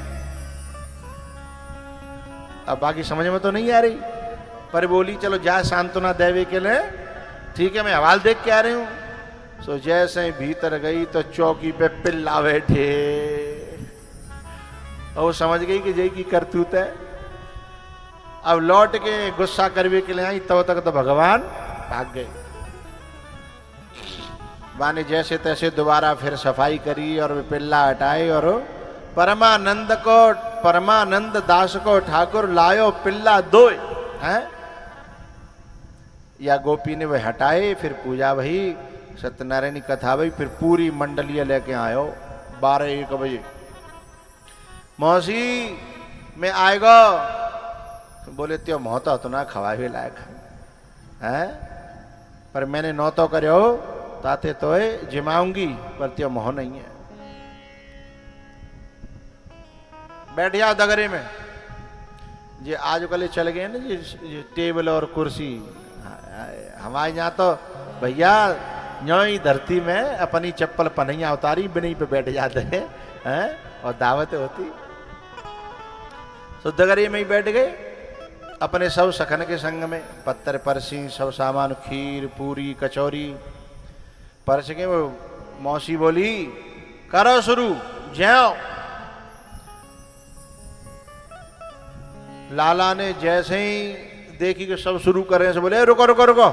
अब बाकी समझ में तो नहीं आ रही, पर बोली चलो जा सांत्वना देवे के लिए, ठीक है मैं हवाल देख के आ रही हूं। सो जैसे ही भीतर गई तो चौकी पे पिल्ला बैठे, और वो समझ गई कि जय की करतूत है। अब लौट के गुस्सा करवे के लिए आई, तब तक तो भगवान भाग गए। माने जैसे तैसे दोबारा फिर सफाई करी और वे पिल्ला हटाए और परमानंद दास को ठाकुर लायो पिल्ला दो हैं। या गोपी ने वह हटाए, फिर पूजा वही सत्यनारायण की कथा वही, फिर पूरी मंडलिया लेके आयो 12-1 बजे। मौसी मैं आएगा, बोले त्यो मोहता तो ना खवा भी लायक है, पर मैंने नौ तो करो ताते तो जिमाऊंगी, पर त्यो मोह नहीं है। बैठ जाओ दगरे में। ये आजकल चल गए ना ये टेबल और कुर्सी, हमारे यहाँ तो भैया न्यो ही धरती में अपनी चप्पल पन्हिया उतारी बिनी पे बैठ जाते हैं और दावत होती। तो दगरे में ही बैठ गए अपने सब सखन के संग में, पत्थर परसी सब सामान, खीर पूरी कचौरी परस के। वो मौसी बोली करो शुरू जाओ। लाला ने जैसे ही देखी कि सब शुरू कर रहे हैं, से बोले रुको रुको रुको।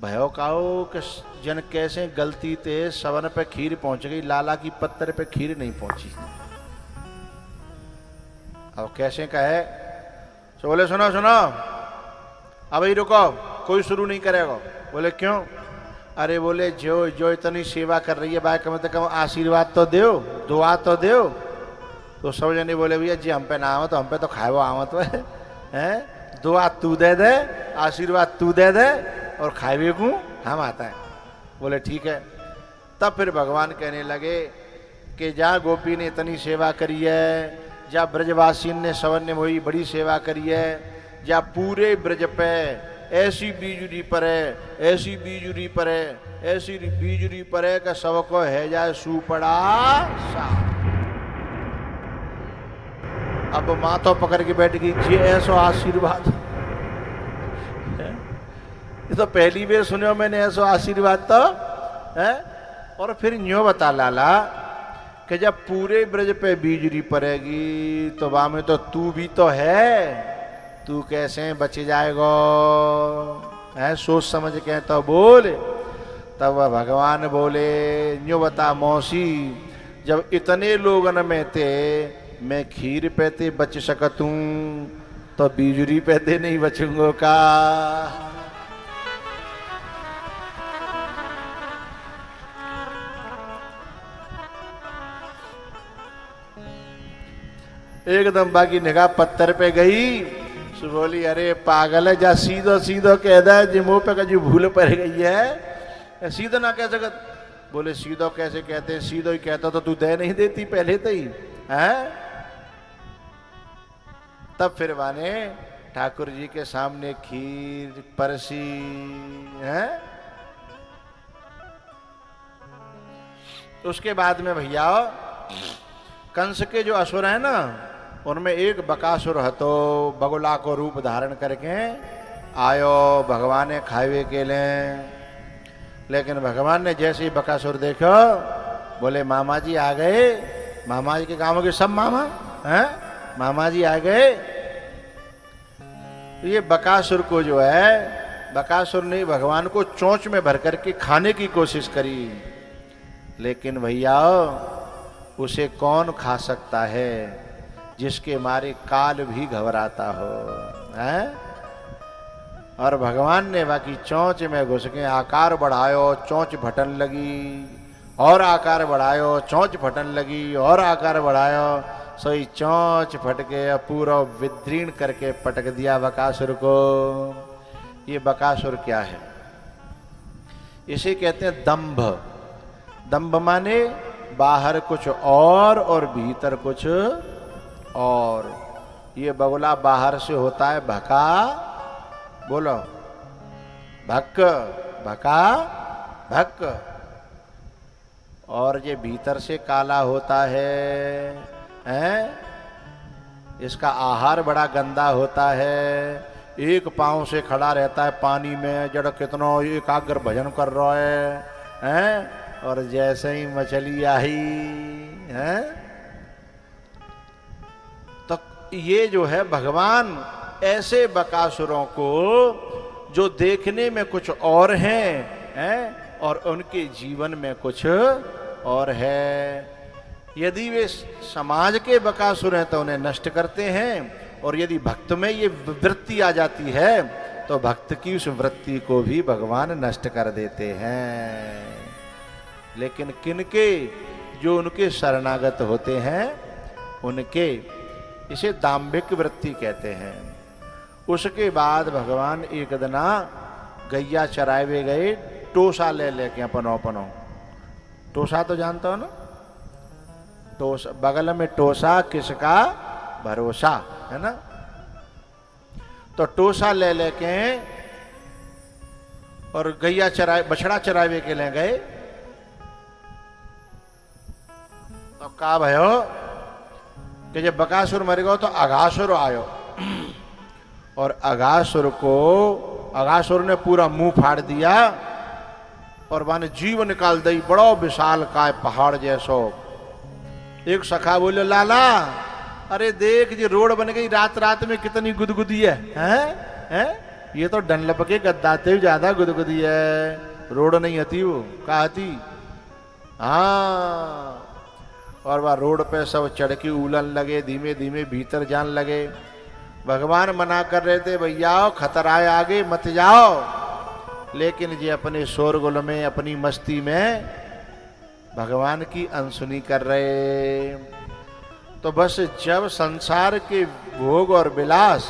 भयो काओ कि जन कैसे गलती ते सवन पे खीर पहुंच गई, लाला की पत्थर पे खीर नहीं पहुंची। अब कैसे कहे, तो बोले सुनो सुनो अब ही रुको, कोई शुरू नहीं करेगा। बोले क्यों? अरे बोले जो जो इतनी सेवा कर रही है भाई, कम से कम आशीर्वाद तो दो, दुआ तो दो। तो सब जने बोले भैया जी हम पे ना आवत, हम पे तो खाए वो आवत है, दुआ तू दे दे, आशीर्वाद तू दे दे और खाए को हम आता है। बोले ठीक है। तब फिर भगवान कहने लगे कि जा गोपी ने इतनी सेवा करी है, जा ब्रजवासी ने सवन ने वही बड़ी सेवा करी है, जा पूरे ब्रज पे ऐसी बीजुरी पर है, ऐसी बीजुरी पर है, ऐसी बीजुरी पर है कि सबको है जाए सुपड़ा सा। अब माँ तो पकड़ के बैठ गई, जी ऐसो आशीर्वाद, ये तो पहली बार सुनो मैंने ऐसो आशीर्वाद तो है। और फिर न्यों बता लाला कि जब पूरे ब्रज पे बीजरी पड़ेगी तो वहां में तो तू भी तो है, तू कैसे बच जाएगा है, सोच समझ के तो बोल। तब वह भगवान बोले न्यों बता मौसी, जब इतने लोगन में थे मैं खीर पे बच सकतूं तो बीजरी पे नहीं बचूंगो का। एकदम बाकी निगाह पत्थर पे गई, सो बोली अरे पागल है, जा सीधो सीधो कह दे जी मुंह पे कभी भूल पड़ गई है, सीधो ना कह सकत। बोले सीधो कैसे कहते हैं, सीधो ही कहता तो तू दे नहीं देती पहले तो ही है। तब फिर माने ठाकुर जी के सामने खीर परसी है। उसके बाद में भैया कंस के जो असुर है ना, उनमें एक बकासुर हतो, बगुला को रूप धारण करके आयो भगवान खावे के लिए। लेकिन भगवान ने जैसे ही बकासुर देखो, बोले मामा जी आ गए। मामा जी के गांव के सब मामा हैं, मामा जी आ गए। ये बकासुर को जो है, बकासुर ने भगवान को चोंच में भर करके खाने की कोशिश करी, लेकिन भैया उसे कौन खा सकता है जिसके मारे काल भी घबराता हो है। और भगवान ने बाकी चोंच में घुस के आकार बढ़ायो, चोंच फटन लगी, और आकार बढ़ायो, चोंच फटन लगी, और आकार बढ़ायो, सोई चोंच फट के पूरा विदीर्ण करके पटक दिया बकासुर को। ये बकासुर क्या है? इसे कहते हैं दंभ। दंभ माने बाहर कुछ और भीतर कुछ और। ये बगुला बाहर से होता है भका, बोलो भक्क, भका भक्क, और ये भीतर से काला होता है हैं? इसका आहार बड़ा गंदा होता है, एक पांव से खड़ा रहता है पानी में, जड़ कितना एकाग्र भजन कर रहा है हैं? और जैसे ही मछली आई है तो ये जो है भगवान ऐसे बकासुरों को जो देखने में कुछ और हैं हैं और उनके जीवन में कुछ और है। यदि वे समाज के बकासुर हैं तो उन्हें नष्ट करते हैं, और यदि भक्त में ये वृत्ति आ जाती है तो भक्त की उस वृत्ति को भी भगवान नष्ट कर देते हैं। लेकिन किनके, जो उनके शरणागत होते हैं उनके, इसे दाम्भिक वृत्ति कहते हैं। उसके बाद भगवान एक दिना गैया चरावे गए, टोसा ले लेके अपनो। टोसा तो जानते हो ना, टोसा बगल में टोसा किसका भरोसा, है ना। तो टोसा ले लेके और गैया चराए, बछड़ा चरावे के ले गए। तो का भयो कि जब बकासुर मर गयो तो अघासुर आयो, और अघासुर ने पूरा मुंह फाड़ दिया और माने जीव निकाल दी, बड़ो विशाल काय पहाड़ जैसो। एक सखा बोले, लाला अरे देख जी रोड बन गई, रात रात में कितनी गुदगुदी है, हैं? ये तो डनलप के गद्दाते ज्यादा गुदगुदी है, रोड नहीं आती वो, कहा आती? हाँ, और वह रोड पे सब चढ़ के उलन लगे, धीमे धीमे भीतर जान लगे। भगवान मना कर रहे थे, भैया खतरा है आगे मत जाओ, लेकिन ये अपने शोरगुल में, अपनी मस्ती में भगवान की अनसुनी कर रहे। तो बस जब संसार के भोग और विलास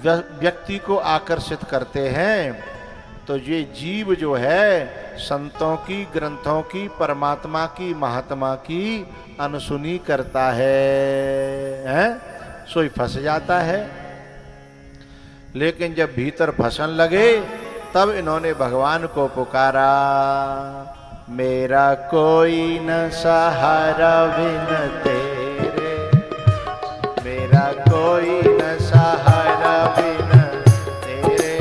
व्यक्ति को आकर्षित करते हैं तो ये जीव जो है संतों की, ग्रंथों की, परमात्मा की, महात्मा की अनसुनी करता है? सोई फंस जाता है। लेकिन जब भीतर फंसन लगे तब इन्होंने भगवान को पुकारा, मेरा कोई न सहारा बिन तेरे, मेरा कोई न सहारा बिन तेरे,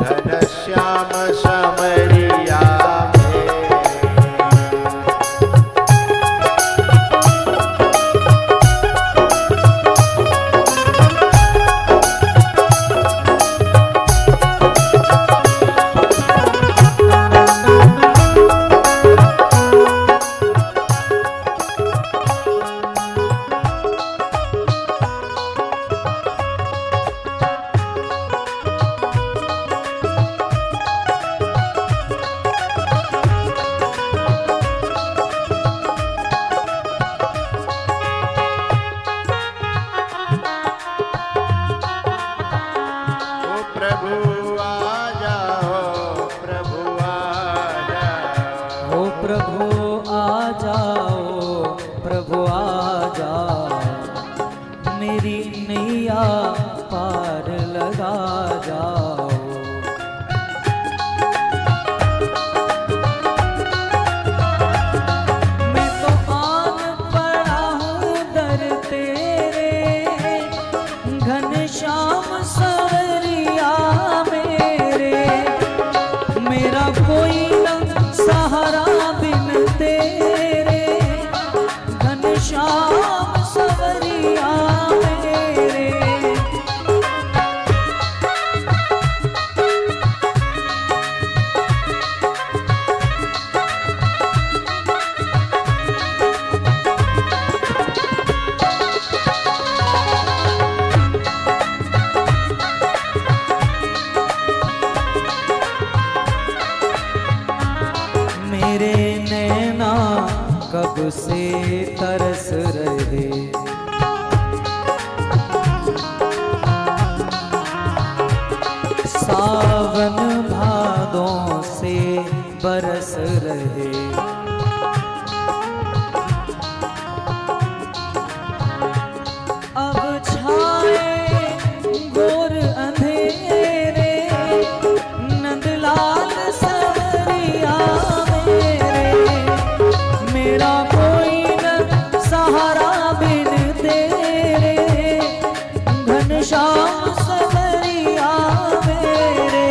घनश्याम समरिया से तरस रहे, सावन भादों से बरस रहे, अब छाए घोर अंधेरे, नंदलाल सवरिया मेरे, मेरा कोई न सहारा बिन तेरे, घनश्याम सवरिया मेरे।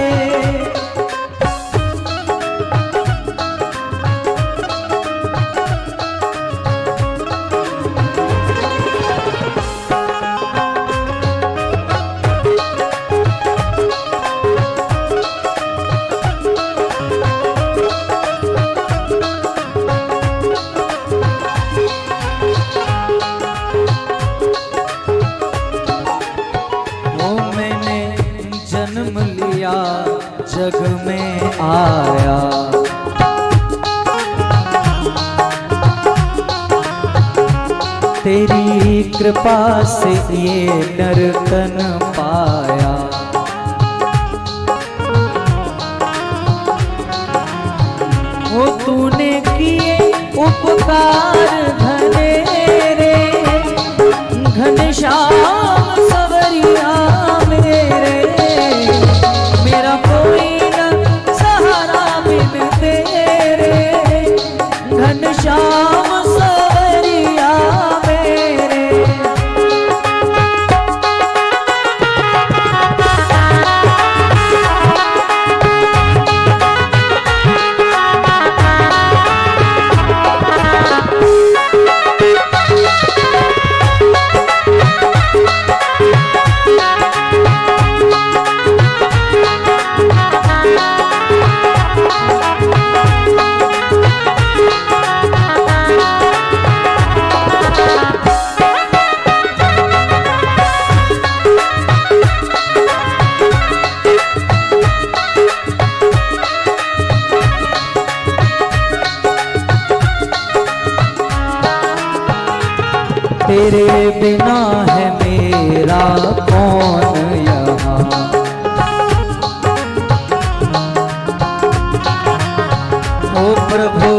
आया। तेरी कृपा से ये नर्तन पाया। वो तूने किए उपकार घने रे, घनश्याम सवरिया मेरे। मेरा कोई न सहारा बिन तेरे, घनश्याम सवरिया मेरे। तेरे बिना है मेरा कौन यहाँ। ओ प्रभु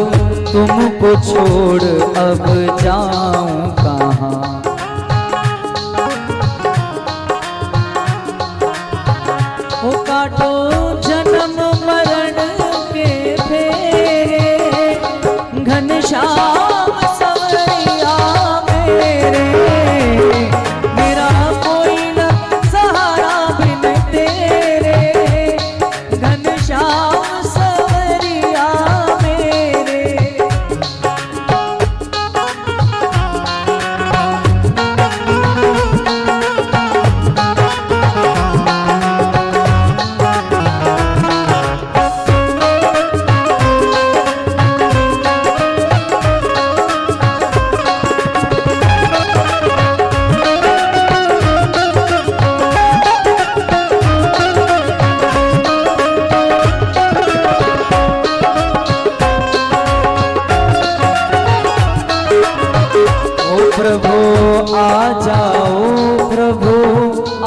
तुमको छोड़ अब जाऊं कहाँ। ओ काटो जन्म मरण के फेरे, घनश्याम सवरिया मेरे। मेरा कोई न सहारा बिन तेरे, घनश्याम सवरिया मेरे। प्रभु आ जाओ, प्रभु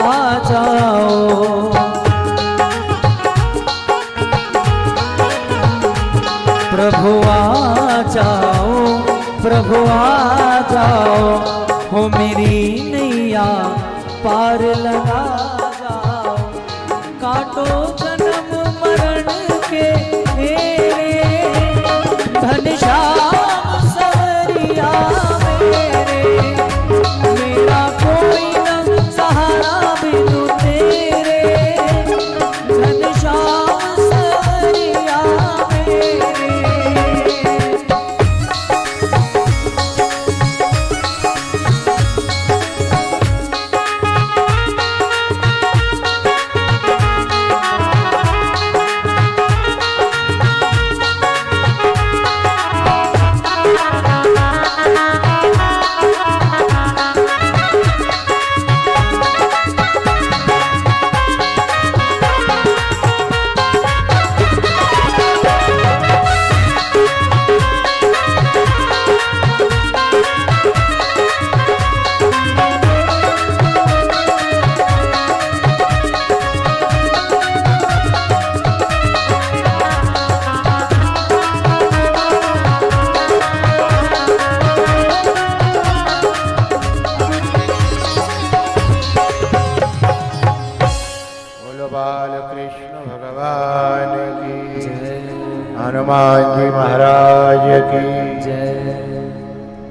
आ जाओ। प्रभु आ जाओ, प्रभु आ जाओ। हो मेरी नैया पार लगा जाओ। काटो जन्म मरण के फेरे, घनश्याम सवरिया मेरे। मेरा कोई न सहारा बिनु तेरे, घनश्याम सवरिया मेरे। हनुमान जी महाराज की